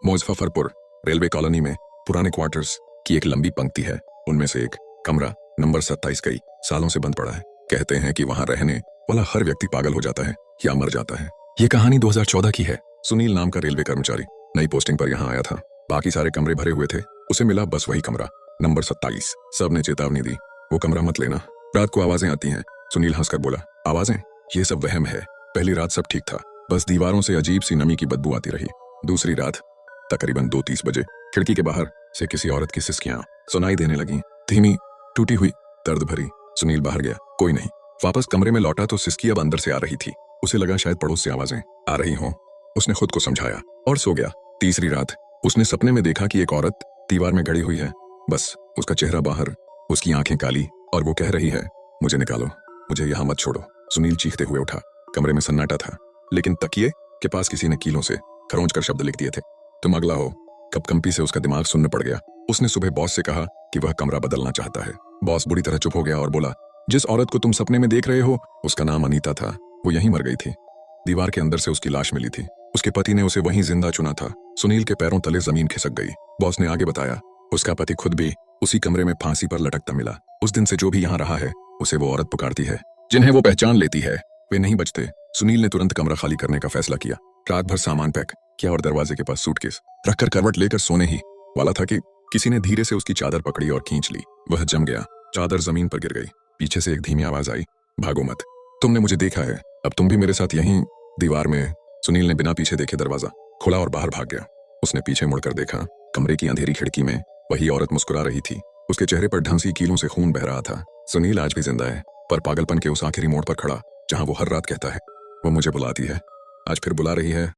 Muzaffarpur railway colony में पुराने quarters की एक लंबी पंक्ति है। उनमें से एक कमरा नंबर 27 कई सालों से बंद पड़ा है। कहते हैं कि वहां रहने वाला हर व्यक्ति पागल हो जाता है या मर जाता है। ये कहानी 2014 की है। सुनील नाम का रेलवे कर्मचारी नई पोस्टिंग पर यहाँ आया था। बाकी सारे कमरे भरे हुए थे, उसे मिला बस वही कमरा नंबर 27। सबने चेतावनी दी, वो कमरा मत लेना, रात को आवाजें आती हैं। सुनील हंसकर बोला, आवाजें? ये सब वहम है। पहली रात सब ठीक था, बस दीवारों से अजीब सी नमी की बदबू आती रही। दूसरी रात तकरीबन 2:30 बजे खिड़की के बाहर से किसी औरत की सिसकियां सुनाई देने लगी, धीमी, टूटी हुई, दर्द भरी। सुनील बाहर गया, कोई नहीं। वापस कमरे में लौटा तो सिसकी अब अंदर से आ रही थी। उसे लगा शायद पड़ोस से आवाजें आ रही हों। उसने खुद को समझाया और सो गया। तीसरी रात उसने सपने में देखा कि एक औरत दीवार में गड़ी हुई है, बस उसका चेहरा बाहर, उसकी आंखें काली, और वो कह रही है, मुझे निकालो, मुझे यहाँ मत छोड़ो। सुनील चीखते हुए उठा। कमरे में सन्नाटा था, लेकिन तकिए के पास किसी ने कीलों से खरोंच कर शब्द लिख दिए थे, तुम अगला हो। कंपी से उसका दिमाग सुन्न पड़ गया। उसने सुबह बॉस से कहा कि वह कमरा बदलना चाहता है। बॉस बुरी तरह चुप हो गया और बोला, जिस औरत को तुम सपने में देख रहे हो उसका नाम अनीता था, वो यहीं मर गई थी। दीवार के अंदर से उसकी लाश मिली थी। उसके पति ने उसे वहीं जिंदा चुना था। सुनील के पैरों तले जमीन खिसक गई। बॉस ने आगे बताया, उसका पति खुद भी उसी कमरे में फांसी पर लटकता मिला। उस दिन से जो भी यहाँ रहा है उसे वो औरत पुकारती है, जिन्हें वो पहचान लेती है, वे नहीं बचते। सुनील ने तुरंत कमरा खाली करने का फैसला किया। रात भर सामान पैक किया और दरवाजे के पास सूटकेस रखकर करवट लेकर सोने ही वाला था कि किसी ने धीरे से उसकी चादर पकड़ी और खींच ली। वह जम गया, चादर जमीन पर गिर गई। पीछे से एक धीमी आवाज आई, भागो मत, तुमने मुझे देखा है, अब तुम भी मेरे साथ यहीं दीवार में। सुनील ने बिना पीछे देखे दरवाजा खोला और बाहर भाग गया। उसने पीछे मुड़कर देखा, कमरे की अंधेरी खिड़की में वही औरत मुस्कुरा रही थी। उसके चेहरे पर ढंसी कीलों से खून बह रहा था। सुनील आज भी जिंदा है, पर पागलपन के उस आखिरी मोड़ पर खड़ा जहां वो हर रात कहता है, वो मुझे बुलाती है, आज फिर बुला रही है।